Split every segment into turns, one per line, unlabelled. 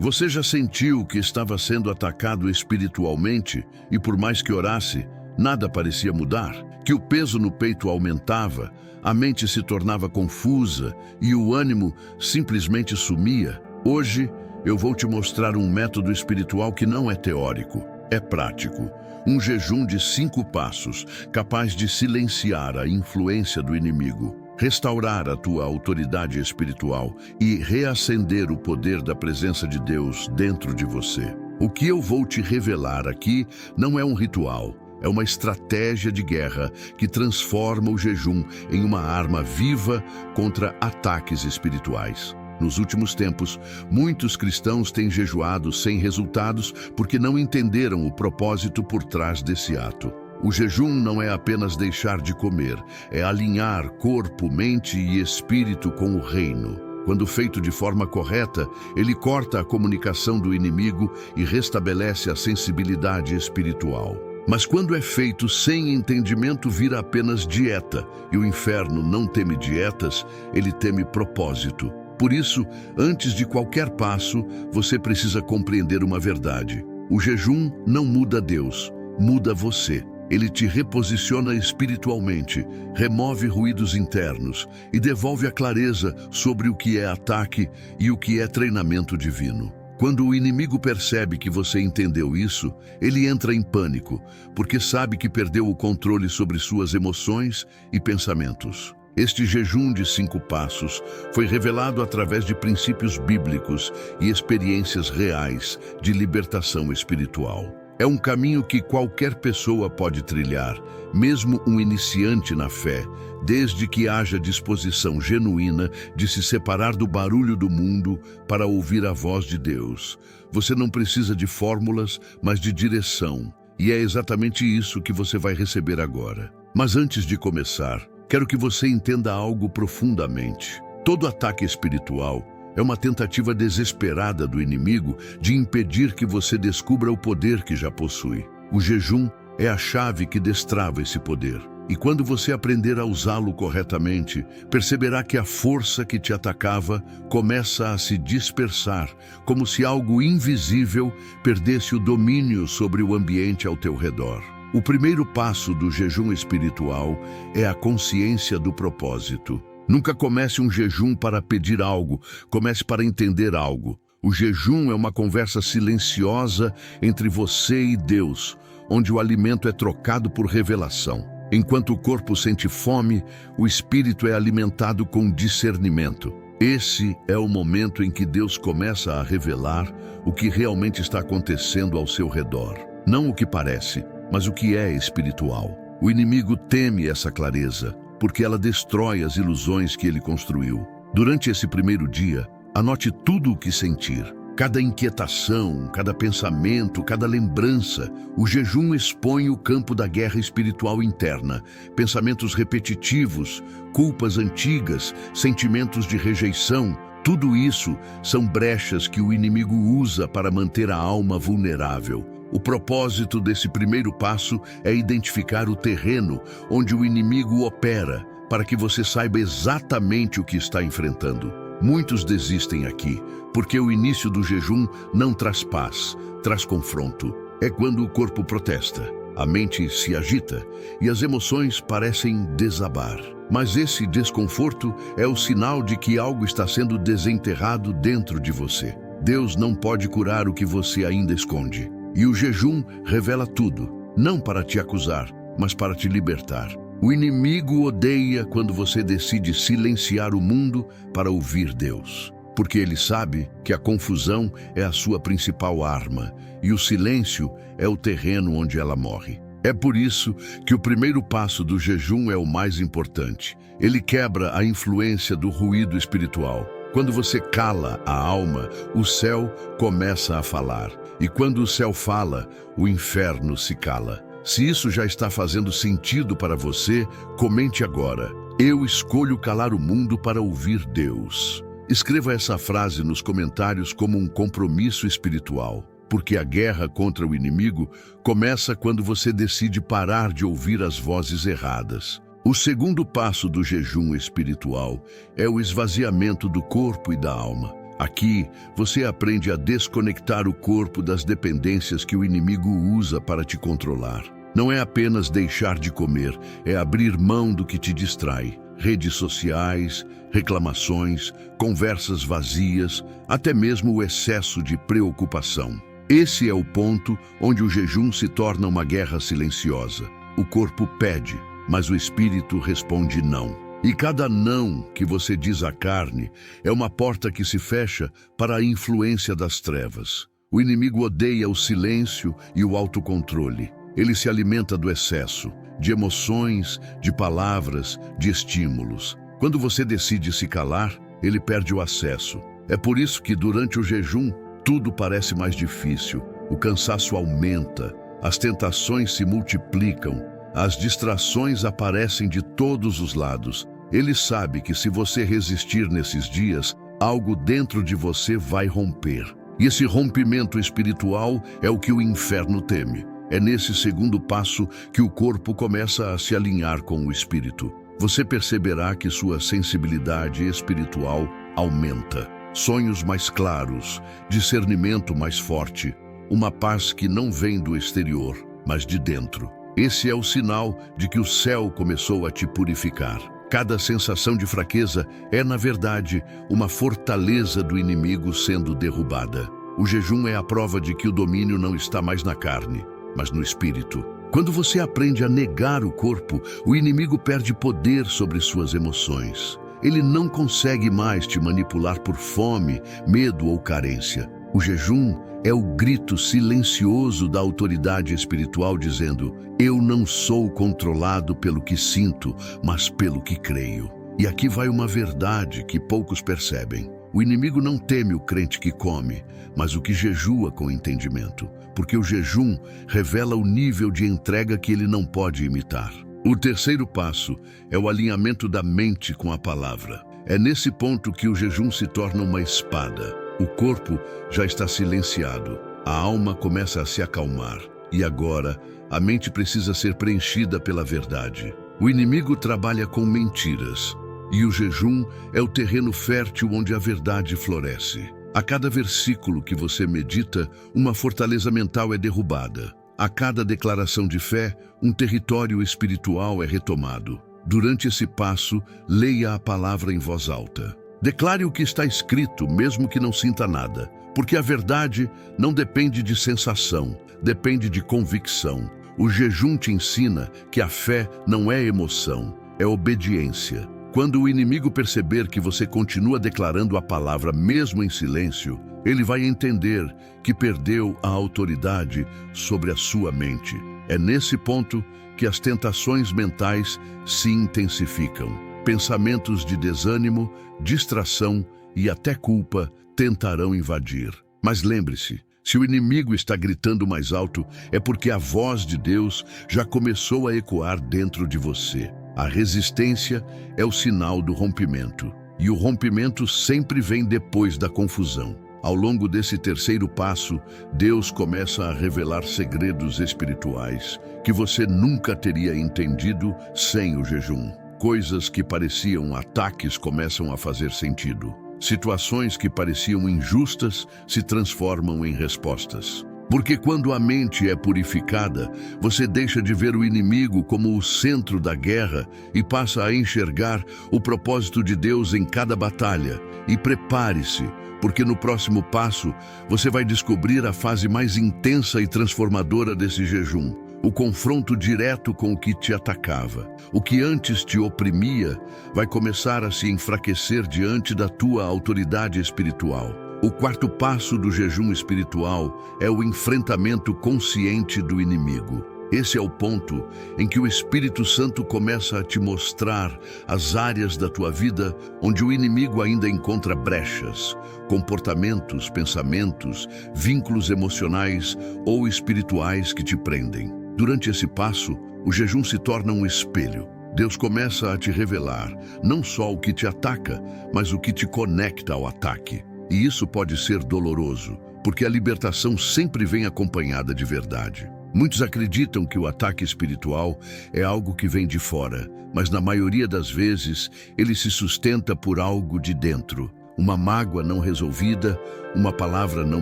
Você já sentiu que estava sendo atacado espiritualmente e, por mais que orasse, nada parecia mudar? Que o peso no peito aumentava, a mente se tornava confusa e o ânimo simplesmente sumia? Hoje, eu vou te mostrar um método espiritual que não é teórico, é prático. Um jejum de 5 passos, capaz de silenciar a influência do inimigo, restaurar a tua autoridade espiritual e reacender o poder da presença de Deus dentro de você. O que eu vou te revelar aqui não é um ritual, é uma estratégia de guerra que transforma o jejum em uma arma viva contra ataques espirituais. Nos últimos tempos, muitos cristãos têm jejuado sem resultados porque não entenderam o propósito por trás desse ato. O jejum não é apenas deixar de comer, é alinhar corpo, mente e espírito com o reino. Quando feito de forma correta, ele corta a comunicação do inimigo e restabelece a sensibilidade espiritual. Mas quando é feito sem entendimento, vira apenas dieta, e o inferno não teme dietas, ele teme propósito. Por isso, antes de qualquer passo, você precisa compreender uma verdade. O jejum não muda Deus, muda você. Ele te reposiciona espiritualmente, remove ruídos internos e devolve a clareza sobre o que é ataque e o que é treinamento divino. Quando o inimigo percebe que você entendeu isso, ele entra em pânico, porque sabe que perdeu o controle sobre suas emoções e pensamentos. Este jejum de 5 passos foi revelado através de princípios bíblicos e experiências reais de libertação espiritual. É um caminho que qualquer pessoa pode trilhar, mesmo um iniciante na fé, desde que haja disposição genuína de se separar do barulho do mundo para ouvir a voz de Deus. Você não precisa de fórmulas, mas de direção, e é exatamente isso que você vai receber agora. Mas antes de começar, quero que você entenda algo profundamente. Todo ataque espiritual é uma tentativa desesperada do inimigo de impedir que você descubra o poder que já possui. O jejum é a chave que destrava esse poder. E quando você aprender a usá-lo corretamente, perceberá que a força que te atacava começa a se dispersar, como se algo invisível perdesse o domínio sobre o ambiente ao teu redor. O primeiro passo do jejum espiritual é a consciência do propósito. Nunca comece um jejum para pedir algo, comece para entender algo. O jejum é uma conversa silenciosa entre você e Deus, onde o alimento é trocado por revelação. Enquanto o corpo sente fome, o espírito é alimentado com discernimento. Esse é o momento em que Deus começa a revelar o que realmente está acontecendo ao seu redor. Não o que parece, mas o que é espiritual. O inimigo teme essa clareza, porque ela destrói as ilusões que ele construiu. Durante esse primeiro dia, anote tudo o que sentir. Cada inquietação, cada pensamento, cada lembrança. O jejum expõe o campo da guerra espiritual interna. Pensamentos repetitivos, culpas antigas, sentimentos de rejeição. Tudo isso são brechas que o inimigo usa para manter a alma vulnerável. O propósito desse primeiro passo é identificar o terreno onde o inimigo opera, para que você saiba exatamente o que está enfrentando. Muitos desistem aqui, porque o início do jejum não traz paz, traz confronto. É quando o corpo protesta, a mente se agita e as emoções parecem desabar. Mas esse desconforto é o sinal de que algo está sendo desenterrado dentro de você. Deus não pode curar o que você ainda esconde. E o jejum revela tudo, não para te acusar, mas para te libertar. O inimigo odeia quando você decide silenciar o mundo para ouvir Deus, porque ele sabe que a confusão é a sua principal arma e o silêncio é o terreno onde ela morre. É por isso que o primeiro passo do jejum é o mais importante. Ele quebra a influência do ruído espiritual. Quando você cala a alma, o céu começa a falar. E quando o céu fala, o inferno se cala. Se isso já está fazendo sentido para você, comente agora. Eu escolho calar o mundo para ouvir Deus. Escreva essa frase nos comentários como um compromisso espiritual, porque a guerra contra o inimigo começa quando você decide parar de ouvir as vozes erradas. O segundo passo do jejum espiritual é o esvaziamento do corpo e da alma. Aqui, você aprende a desconectar o corpo das dependências que o inimigo usa para te controlar. Não é apenas deixar de comer, é abrir mão do que te distrai. Redes sociais, reclamações, conversas vazias, até mesmo o excesso de preocupação. Esse é o ponto onde o jejum se torna uma guerra silenciosa. O corpo pede, mas o espírito responde não. E cada não que você diz à carne é uma porta que se fecha para a influência das trevas. O inimigo odeia o silêncio e o autocontrole. Ele se alimenta do excesso, de emoções, de palavras, de estímulos. Quando você decide se calar, ele perde o acesso. É por isso que durante o jejum, tudo parece mais difícil. O cansaço aumenta, as tentações se multiplicam, as distrações aparecem de todos os lados. Ele sabe que se você resistir nesses dias, algo dentro de você vai romper. E esse rompimento espiritual é o que o inferno teme. É nesse segundo passo que o corpo começa a se alinhar com o espírito. Você perceberá que sua sensibilidade espiritual aumenta. Sonhos mais claros, discernimento mais forte, uma paz que não vem do exterior, mas de dentro. Esse é o sinal de que o céu começou a te purificar. Cada sensação de fraqueza é, na verdade, uma fortaleza do inimigo sendo derrubada. O jejum é a prova de que o domínio não está mais na carne, mas no espírito. Quando você aprende a negar o corpo, o inimigo perde poder sobre suas emoções. Ele não consegue mais te manipular por fome, medo ou carência. O jejum é o grito silencioso da autoridade espiritual dizendo: eu não sou controlado pelo que sinto, mas pelo que creio. E aqui vai uma verdade que poucos percebem. O inimigo não teme o crente que come, mas o que jejua com entendimento, porque o jejum revela o nível de entrega que ele não pode imitar. O terceiro passo é o alinhamento da mente com a palavra. É nesse ponto que o jejum se torna uma espada. O corpo já está silenciado, a alma começa a se acalmar. E agora, a mente precisa ser preenchida pela verdade. O inimigo trabalha com mentiras, e o jejum é o terreno fértil onde a verdade floresce. A cada versículo que você medita, uma fortaleza mental é derrubada. A cada declaração de fé, um território espiritual é retomado. Durante esse passo, leia a palavra em voz alta. Declare o que está escrito, mesmo que não sinta nada, porque a verdade não depende de sensação, depende de convicção. O jejum te ensina que a fé não é emoção, é obediência. Quando o inimigo perceber que você continua declarando a palavra mesmo em silêncio, ele vai entender que perdeu a autoridade sobre a sua mente. É nesse ponto que as tentações mentais se intensificam. Pensamentos de desânimo, distração e até culpa tentarão invadir. Mas lembre-se, se o inimigo está gritando mais alto, é porque a voz de Deus já começou a ecoar dentro de você. A resistência é o sinal do rompimento, e o rompimento sempre vem depois da confusão. Ao longo desse terceiro passo, Deus começa a revelar segredos espirituais que você nunca teria entendido sem o jejum. Coisas que pareciam ataques começam a fazer sentido. Situações que pareciam injustas se transformam em respostas. Porque quando a mente é purificada, você deixa de ver o inimigo como o centro da guerra e passa a enxergar o propósito de Deus em cada batalha. E prepare-se, porque no próximo passo você vai descobrir a fase mais intensa e transformadora desse jejum. O confronto direto com o que te atacava. O que antes te oprimia vai começar a se enfraquecer diante da tua autoridade espiritual. O quarto passo do jejum espiritual é o enfrentamento consciente do inimigo. Esse é o ponto em que o Espírito Santo começa a te mostrar as áreas da tua vida onde o inimigo ainda encontra brechas, comportamentos, pensamentos, vínculos emocionais ou espirituais que te prendem. Durante esse passo, o jejum se torna um espelho. Deus começa a te revelar não só o que te ataca, mas o que te conecta ao ataque. E isso pode ser doloroso, porque a libertação sempre vem acompanhada de verdade. Muitos acreditam que o ataque espiritual é algo que vem de fora, mas na maioria das vezes ele se sustenta por algo de dentro. uma mágoa não resolvida, uma palavra não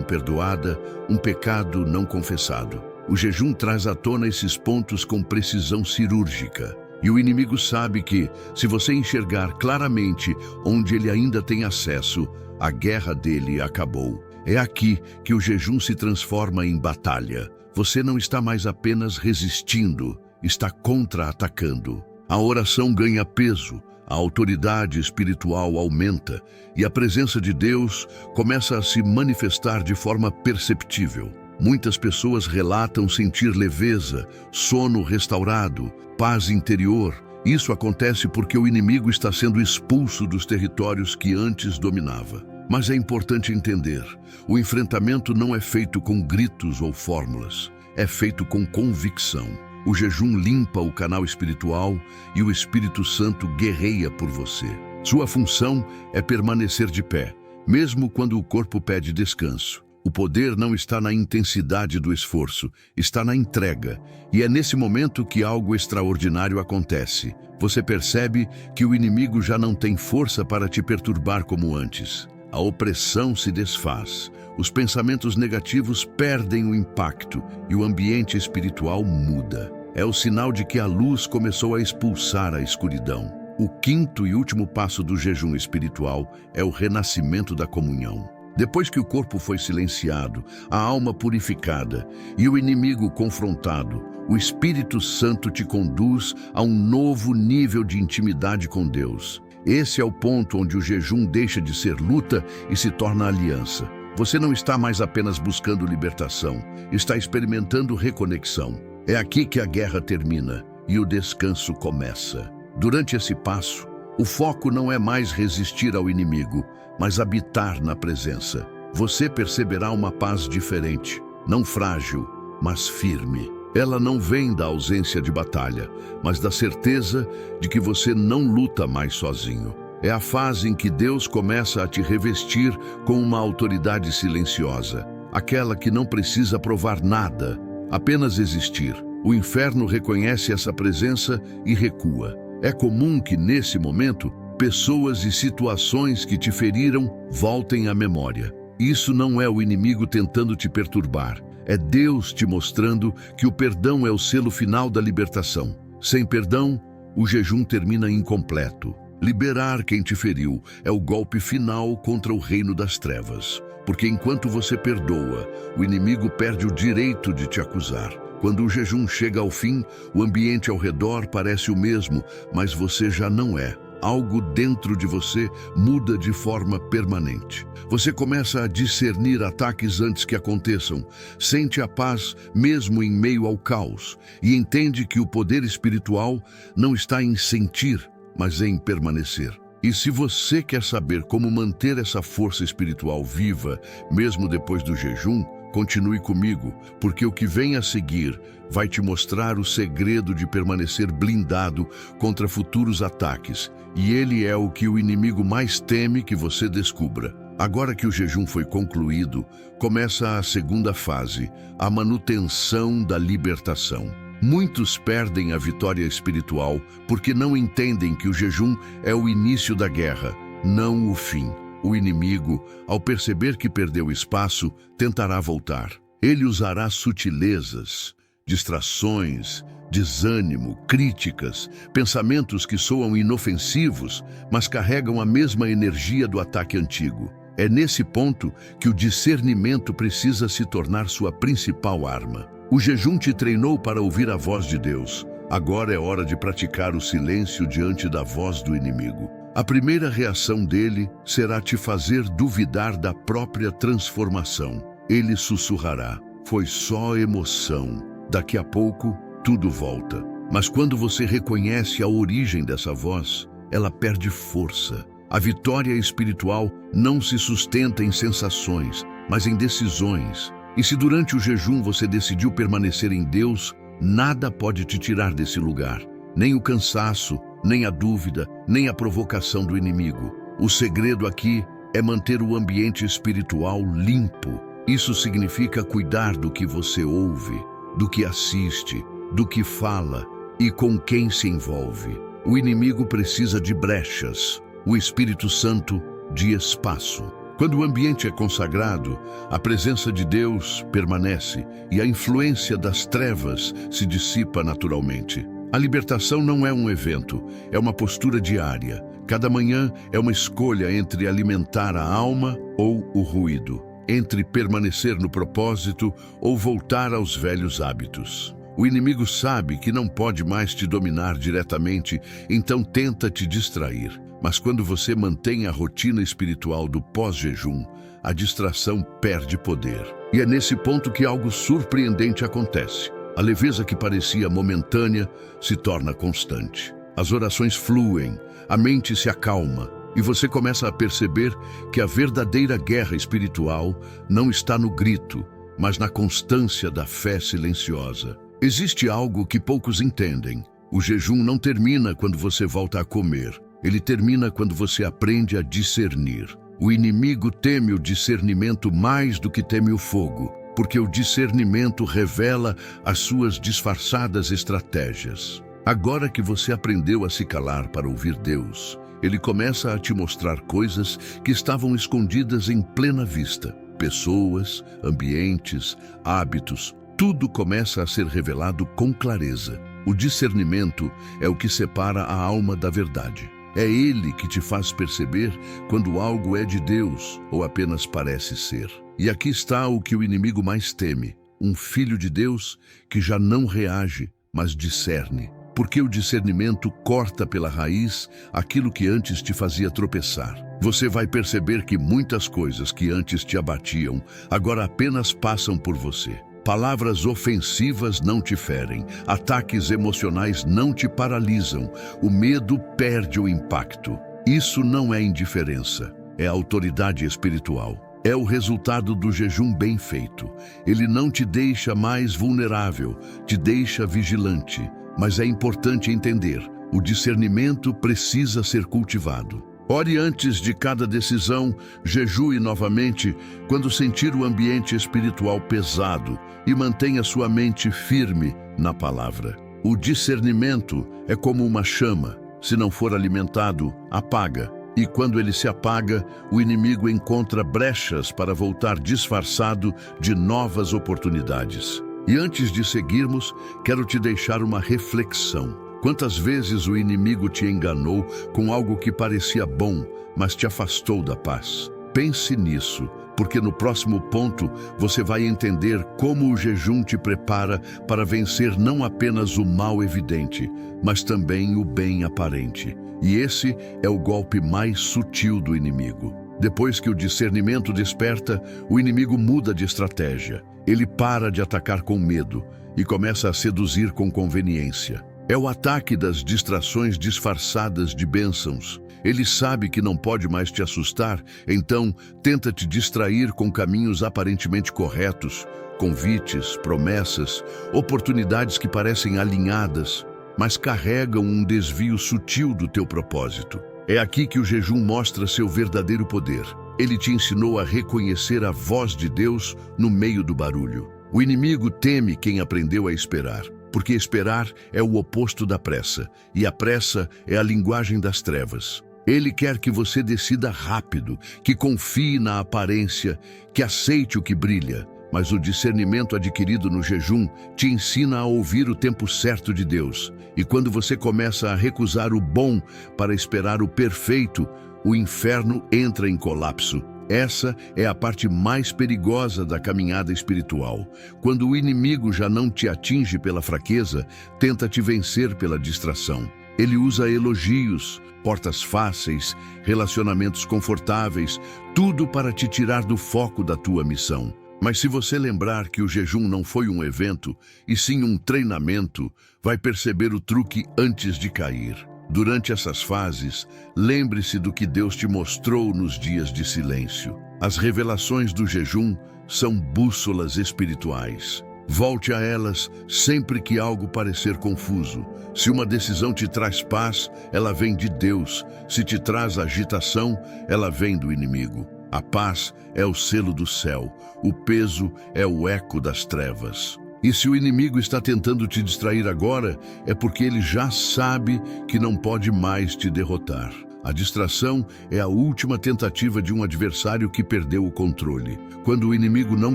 perdoada, um pecado não confessado. O jejum traz à tona esses pontos com precisão cirúrgica. E o inimigo sabe que, se você enxergar claramente onde ele ainda tem acesso, a guerra dele acabou. É aqui que o jejum se transforma em batalha. Você não está mais apenas resistindo, está contra-atacando. A oração ganha peso, a autoridade espiritual aumenta e a presença de Deus começa a se manifestar de forma perceptível. Muitas pessoas relatam sentir leveza, sono restaurado, paz interior. Isso acontece porque o inimigo está sendo expulso dos territórios que antes dominava. Mas é importante entender, o enfrentamento não é feito com gritos ou fórmulas, é feito com convicção. O jejum limpa o canal espiritual e o Espírito Santo guerreia por você. Sua função é permanecer de pé, mesmo quando o corpo pede descanso. O poder não está na intensidade do esforço, está na entrega. E é nesse momento que algo extraordinário acontece. Você percebe que o inimigo já não tem força para te perturbar como antes. A opressão se desfaz, os pensamentos negativos perdem o impacto e o ambiente espiritual muda. É o sinal de que a luz começou a expulsar a escuridão. O quinto e último passo do jejum espiritual é o renascimento da comunhão. Depois que o corpo foi silenciado, a alma purificada e o inimigo confrontado, o Espírito Santo te conduz a um novo nível de intimidade com Deus. Esse é o ponto onde o jejum deixa de ser luta e se torna aliança. Você não está mais apenas buscando libertação, está experimentando reconexão. É aqui que a guerra termina e o descanso começa. Durante esse passo, o foco não é mais resistir ao inimigo, mas habitar na presença. Você perceberá uma paz diferente, não frágil, mas firme. Ela não vem da ausência de batalha, mas da certeza de que você não luta mais sozinho. É a fase em que Deus começa a te revestir com uma autoridade silenciosa, aquela que não precisa provar nada, apenas existir. O inferno reconhece essa presença e recua. É comum que, nesse momento, pessoas e situações que te feriram voltem à memória. Isso não é o inimigo tentando te perturbar. É Deus te mostrando que o perdão é o selo final da libertação. Sem perdão, o jejum termina incompleto. Liberar quem te feriu é o golpe final contra o reino das trevas. Porque enquanto você perdoa, o inimigo perde o direito de te acusar. Quando o jejum chega ao fim, o ambiente ao redor parece o mesmo, mas você já não é. Algo dentro de você muda de forma permanente. Você começa a discernir ataques antes que aconteçam, sente a paz mesmo em meio ao caos e entende que o poder espiritual não está em sentir, mas em permanecer. E se você quer saber como manter essa força espiritual viva, mesmo depois do jejum, continue comigo, porque o que vem a seguir vai te mostrar o segredo de permanecer blindado contra futuros ataques, e ele é o que o inimigo mais teme que você descubra. Agora que o jejum foi concluído, começa a segunda fase, a manutenção da libertação. Muitos perdem a vitória espiritual porque não entendem que o jejum é o início da guerra, não o fim. O inimigo, ao perceber que perdeu espaço, tentará voltar. Ele usará sutilezas, distrações, desânimo, críticas, pensamentos que soam inofensivos, mas carregam a mesma energia do ataque antigo. É nesse ponto que o discernimento precisa se tornar sua principal arma. O jejum te treinou para ouvir a voz de Deus. Agora é hora de praticar o silêncio diante da voz do inimigo. A primeira reação dele será te fazer duvidar da própria transformação. Ele sussurrará: "Foi só emoção. Daqui a pouco, tudo volta." Mas quando você reconhece a origem dessa voz, ela perde força. A vitória espiritual não se sustenta em sensações, mas em decisões. E se durante o jejum você decidiu permanecer em Deus, nada pode te tirar desse lugar. Nem o cansaço, nem a dúvida, nem a provocação do inimigo. O segredo aqui é manter o ambiente espiritual limpo. Isso significa cuidar do que você ouve, do que assiste, do que fala e com quem se envolve. O inimigo precisa de brechas. O Espírito Santo de espaço. Quando o ambiente é consagrado, a presença de Deus permanece e a influência das trevas se dissipa naturalmente. A libertação não é um evento, é uma postura diária. Cada manhã é uma escolha entre alimentar a alma ou o ruído, entre permanecer no propósito ou voltar aos velhos hábitos. O inimigo sabe que não pode mais te dominar diretamente, então tenta te distrair. Mas quando você mantém a rotina espiritual do pós-jejum, a distração perde poder. E é nesse ponto que algo surpreendente acontece. A leveza que parecia momentânea se torna constante. As orações fluem, a mente se acalma e você começa a perceber que a verdadeira guerra espiritual não está no grito, mas na constância da fé silenciosa. Existe algo que poucos entendem. O jejum não termina quando você volta a comer. Ele termina quando você aprende a discernir. O inimigo teme o discernimento mais do que teme o fogo, porque o discernimento revela as suas disfarçadas estratégias. Agora que você aprendeu a se calar para ouvir Deus, Ele começa a te mostrar coisas que estavam escondidas em plena vista. Pessoas, ambientes, hábitos, tudo começa a ser revelado com clareza. O discernimento é o que separa a alma da verdade. É ele que te faz perceber quando algo é de Deus ou apenas parece ser. E aqui está o que o inimigo mais teme: um filho de Deus que já não reage, mas discerne. Porque o discernimento corta pela raiz aquilo que antes te fazia tropeçar. Você vai perceber que muitas coisas que antes te abatiam, agora apenas passam por você. Palavras ofensivas não te ferem, ataques emocionais não te paralisam, o medo perde o impacto. Isso não é indiferença, é autoridade espiritual. É o resultado do jejum bem feito. Ele não te deixa mais vulnerável, te deixa vigilante. Mas é importante entender, o discernimento precisa ser cultivado. Ore antes de cada decisão, jejue novamente quando sentir o ambiente espiritual pesado e mantenha sua mente firme na palavra. O discernimento é como uma chama, se não for alimentado, apaga. E quando ele se apaga, o inimigo encontra brechas para voltar disfarçado de novas oportunidades. E antes de seguirmos, quero te deixar uma reflexão. Quantas vezes o inimigo te enganou com algo que parecia bom, mas te afastou da paz? Pense nisso, porque no próximo ponto você vai entender como o jejum te prepara para vencer não apenas o mal evidente, mas também o bem aparente. E esse é o golpe mais sutil do inimigo. Depois que o discernimento desperta, o inimigo muda de estratégia. Ele para de atacar com medo e começa a seduzir com conveniência. É o ataque das distrações disfarçadas de bênçãos. Ele sabe que não pode mais te assustar, então tenta te distrair com caminhos aparentemente corretos, convites, promessas, oportunidades que parecem alinhadas, mas carregam um desvio sutil do teu propósito. É aqui que o jejum mostra seu verdadeiro poder. Ele te ensinou a reconhecer a voz de Deus no meio do barulho. O inimigo teme quem aprendeu a esperar, porque esperar é o oposto da pressa, e a pressa é a linguagem das trevas. Ele quer que você decida rápido, que confie na aparência, que aceite o que brilha, mas o discernimento adquirido no jejum te ensina a ouvir o tempo certo de Deus. E quando você começa a recusar o bom para esperar o perfeito, o inferno entra em colapso. Essa é a parte mais perigosa da caminhada espiritual. Quando o inimigo já não te atinge pela fraqueza, tenta te vencer pela distração. Ele usa elogios, portas fáceis, relacionamentos confortáveis, tudo para te tirar do foco da tua missão. Mas se você lembrar que o jejum não foi um evento, e sim um treinamento, vai perceber o truque antes de cair. Durante essas fases, lembre-se do que Deus te mostrou nos dias de silêncio. As revelações do jejum são bússolas espirituais. Volte a elas sempre que algo parecer confuso. Se uma decisão te traz paz, ela vem de Deus. Se te traz agitação, ela vem do inimigo. A paz é o selo do céu. O peso é o eco das trevas. E se o inimigo está tentando te distrair agora, é porque ele já sabe que não pode mais te derrotar. A distração é a última tentativa de um adversário que perdeu o controle. Quando o inimigo não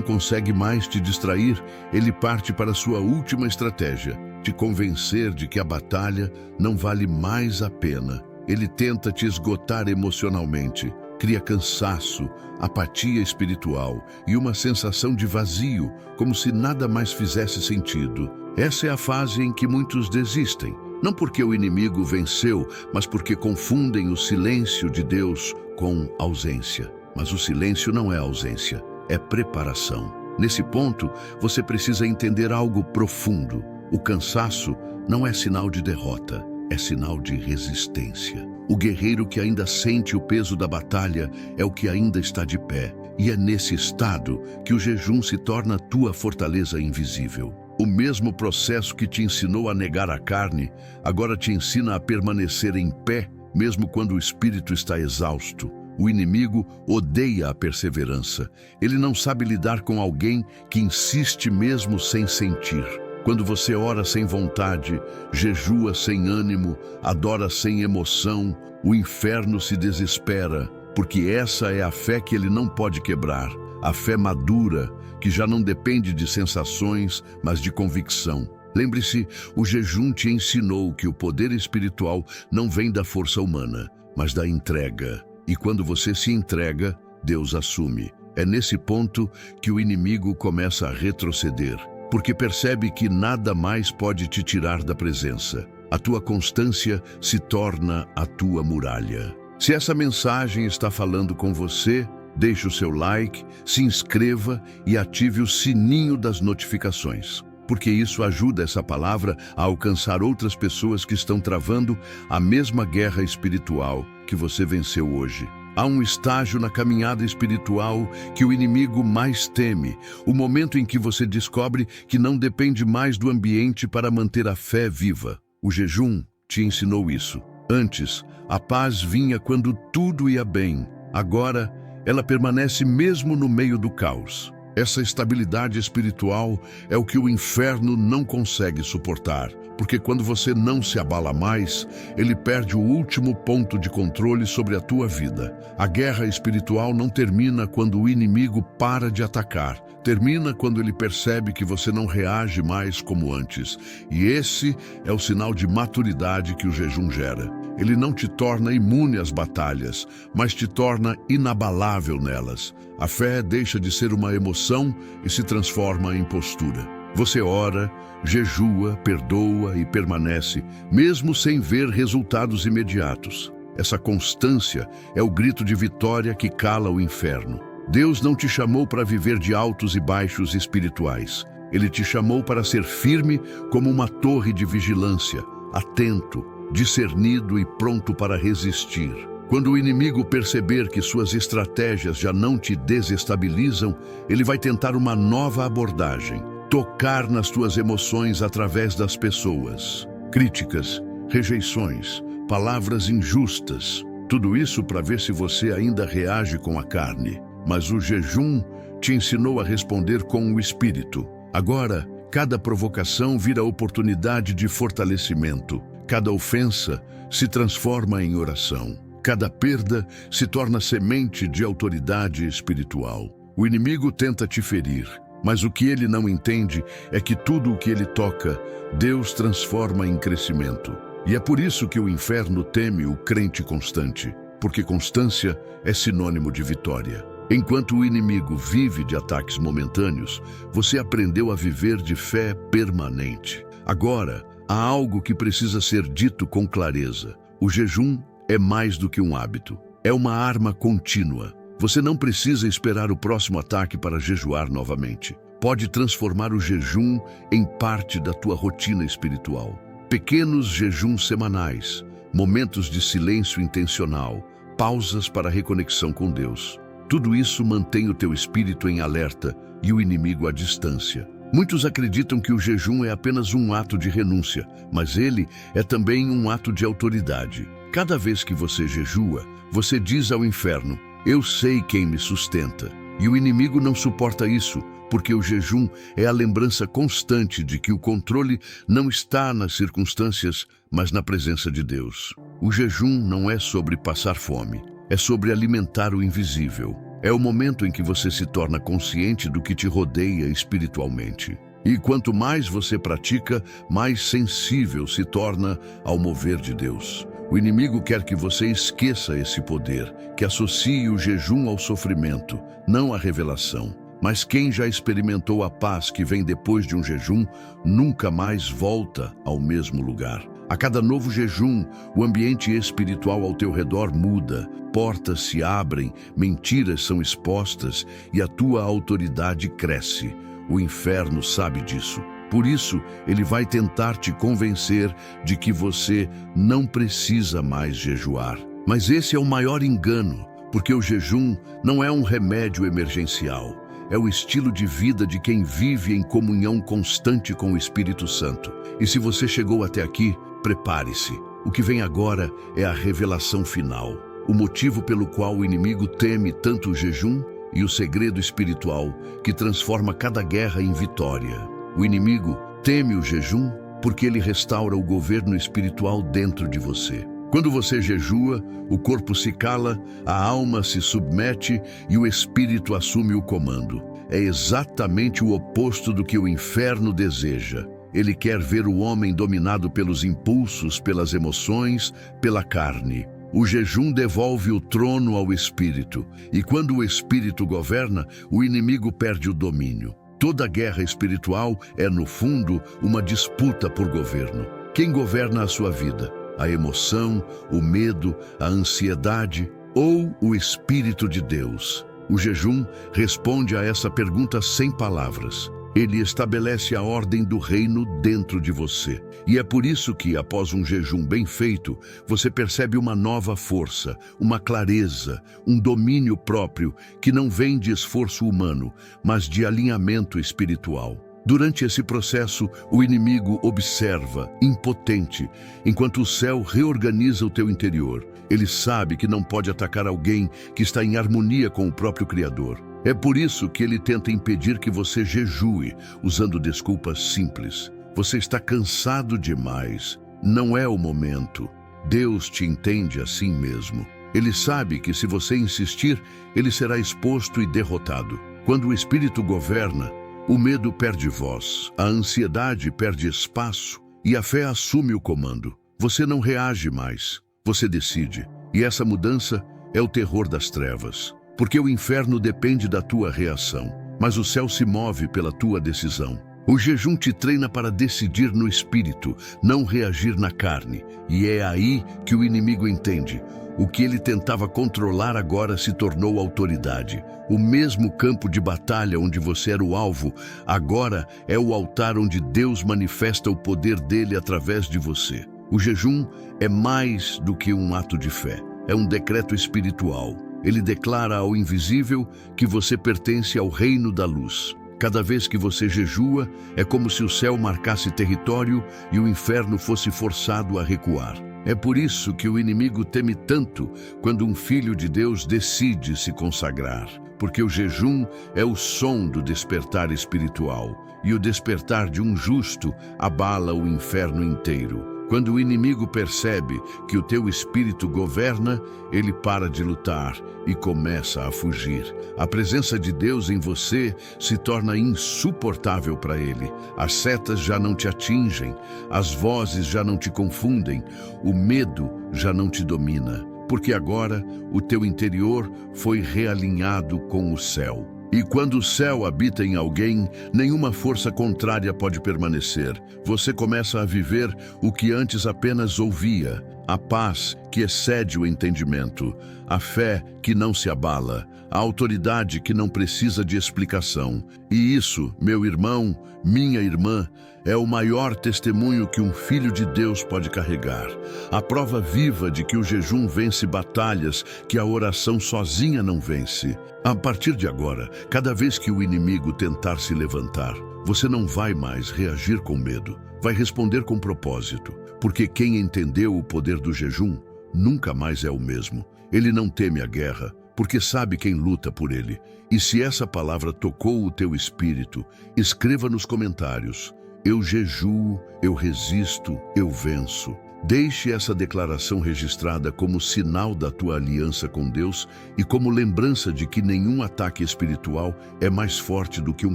consegue mais te distrair, ele parte para sua última estratégia: te convencer de que a batalha não vale mais a pena. Ele tenta te esgotar emocionalmente, cria cansaço, apatia espiritual e uma sensação de vazio, como se nada mais fizesse sentido. Essa é a fase em que muitos desistem, não porque o inimigo venceu, mas porque confundem o silêncio de Deus com ausência. Mas o silêncio não é ausência, é preparação. Nesse ponto, você precisa entender algo profundo. O cansaço não é sinal de derrota, é sinal de resistência. O guerreiro que ainda sente o peso da batalha é o que ainda está de pé. E é nesse estado que o jejum se torna tua fortaleza invisível. O mesmo processo que te ensinou a negar a carne, agora te ensina a permanecer em pé, mesmo quando o espírito está exausto. O inimigo odeia a perseverança. Ele não sabe lidar com alguém que insiste mesmo sem sentir. Quando você ora sem vontade, jejua sem ânimo, adora sem emoção, o inferno se desespera, porque essa é a fé que ele não pode quebrar, a fé madura, que já não depende de sensações, mas de convicção. Lembre-se, o jejum te ensinou que o poder espiritual não vem da força humana, mas da entrega. E quando você se entrega, Deus assume. É nesse ponto que o inimigo começa a retroceder, porque percebe que nada mais pode te tirar da presença. A tua constância se torna a tua muralha. Se essa mensagem está falando com você, deixe o seu like, se inscreva e ative o sininho das notificações, porque isso ajuda essa palavra a alcançar outras pessoas que estão travando a mesma guerra espiritual que você venceu hoje. Há um estágio na caminhada espiritual que o inimigo mais teme, o momento em que você descobre que não depende mais do ambiente para manter a fé viva. O jejum te ensinou isso. Antes, a paz vinha quando tudo ia bem. Agora, ela permanece mesmo no meio do caos. Essa estabilidade espiritual é o que o inferno não consegue suportar, porque quando você não se abala mais, ele perde o último ponto de controle sobre a tua vida. A guerra espiritual não termina quando o inimigo para de atacar. Termina quando ele percebe que você não reage mais como antes. E esse é o sinal de maturidade que o jejum gera. Ele não te torna imune às batalhas, mas te torna inabalável nelas. A fé deixa de ser uma emoção e se transforma em postura. Você ora, jejua, perdoa e permanece, mesmo sem ver resultados imediatos. Essa constância é o grito de vitória que cala o inferno. Deus não te chamou para viver de altos e baixos espirituais. Ele te chamou para ser firme como uma torre de vigilância, atento, discernido e pronto para resistir. Quando o inimigo perceber que suas estratégias já não te desestabilizam, ele vai tentar uma nova abordagem, tocar nas tuas emoções através das pessoas. Críticas, rejeições, palavras injustas, tudo isso para ver se você ainda reage com a carne. Mas o jejum te ensinou a responder com o espírito. Agora, cada provocação vira oportunidade de fortalecimento. Cada ofensa se transforma em oração. Cada perda se torna semente de autoridade espiritual. O inimigo tenta te ferir, mas o que ele não entende é que tudo o que ele toca, Deus transforma em crescimento. E é por isso que o inferno teme o crente constante, porque constância é sinônimo de vitória. Enquanto o inimigo vive de ataques momentâneos, você aprendeu a viver de fé permanente. Agora, há algo que precisa ser dito com clareza. O jejum é mais do que um hábito. É uma arma contínua. Você não precisa esperar o próximo ataque para jejuar novamente. Pode transformar o jejum em parte da tua rotina espiritual. Pequenos jejuns semanais, momentos de silêncio intencional, pausas para reconexão com Deus. Tudo isso mantém o teu espírito em alerta e o inimigo à distância. Muitos acreditam que o jejum é apenas um ato de renúncia, mas ele é também um ato de autoridade. Cada vez que você jejua, você diz ao inferno: eu sei quem me sustenta. E o inimigo não suporta isso, porque o jejum é a lembrança constante de que o controle não está nas circunstâncias, mas na presença de Deus. O jejum não é sobre passar fome, é sobre alimentar o invisível. É o momento em que você se torna consciente do que te rodeia espiritualmente. E quanto mais você pratica, mais sensível se torna ao mover de Deus. O inimigo quer que você esqueça esse poder, que associe o jejum ao sofrimento, não à revelação. Mas quem já experimentou a paz que vem depois de um jejum, nunca mais volta ao mesmo lugar. A cada novo jejum, o ambiente espiritual ao teu redor muda, portas se abrem, mentiras são expostas e a tua autoridade cresce. O inferno sabe disso. Por isso, ele vai tentar te convencer de que você não precisa mais jejuar. Mas esse é o maior engano, porque o jejum não é um remédio emergencial. É o estilo de vida de quem vive em comunhão constante com o Espírito Santo. E se você chegou até aqui, prepare-se. O que vem agora é a revelação final. O motivo pelo qual o inimigo teme tanto o jejum e o segredo espiritual que transforma cada guerra em vitória. O inimigo teme o jejum porque ele restaura o governo espiritual dentro de você. Quando você jejua, o corpo se cala, a alma se submete e o espírito assume o comando. É exatamente o oposto do que o inferno deseja. Ele quer ver o homem dominado pelos impulsos, pelas emoções, pela carne. O jejum devolve o trono ao espírito, e quando o espírito governa, o inimigo perde o domínio. Toda guerra espiritual é, no fundo, uma disputa por governo. Quem governa a sua vida? A emoção, o medo, a ansiedade ou o Espírito de Deus? O jejum responde a essa pergunta sem palavras. Ele estabelece a ordem do reino dentro de você. E é por isso que, após um jejum bem feito, você percebe uma nova força, uma clareza, um domínio próprio que não vem de esforço humano, mas de alinhamento espiritual. Durante esse processo, o inimigo observa, impotente, enquanto o céu reorganiza o teu interior. Ele sabe que não pode atacar alguém que está em harmonia com o próprio Criador. É por isso que ele tenta impedir que você jejue, usando desculpas simples. Você está cansado demais. Não é o momento. Deus te entende assim mesmo. Ele sabe que se você insistir, ele será exposto e derrotado. Quando o Espírito governa, o medo perde voz, a ansiedade perde espaço e a fé assume o comando. Você não reage mais, você decide. E essa mudança é o terror das trevas. Porque o inferno depende da tua reação, mas o céu se move pela tua decisão. O jejum te treina para decidir no espírito, não reagir na carne. E é aí que o inimigo entende. O que ele tentava controlar agora se tornou autoridade. O mesmo campo de batalha onde você era o alvo, agora é o altar onde Deus manifesta o poder dele através de você. O jejum é mais do que um ato de fé, é um decreto espiritual. Ele declara ao invisível que você pertence ao reino da luz. Cada vez que você jejua, é como se o céu marcasse território e o inferno fosse forçado a recuar. É por isso que o inimigo teme tanto quando um filho de Deus decide se consagrar. Porque o jejum é o som do despertar espiritual, e o despertar de um justo abala o inferno inteiro. Quando o inimigo percebe que o teu espírito governa, ele para de lutar e começa a fugir. A presença de Deus em você se torna insuportável para ele. As setas já não te atingem, as vozes já não te confundem, o medo já não te domina, porque agora o teu interior foi realinhado com o céu. E quando o céu habita em alguém, nenhuma força contrária pode permanecer. Você começa a viver o que antes apenas ouvia, a paz que excede o entendimento, a fé que não se abala, a autoridade que não precisa de explicação. E isso, meu irmão, minha irmã, é o maior testemunho que um filho de Deus pode carregar. A prova viva de que o jejum vence batalhas que a oração sozinha não vence. A partir de agora, cada vez que o inimigo tentar se levantar, você não vai mais reagir com medo, vai responder com propósito. Porque quem entendeu o poder do jejum nunca mais é o mesmo. Ele não teme a guerra, porque sabe quem luta por ele. E se essa palavra tocou o teu espírito, escreva nos comentários: eu jejuo, eu resisto, eu venço. Deixe essa declaração registrada como sinal da tua aliança com Deus e como lembrança de que nenhum ataque espiritual é mais forte do que um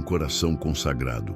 coração consagrado.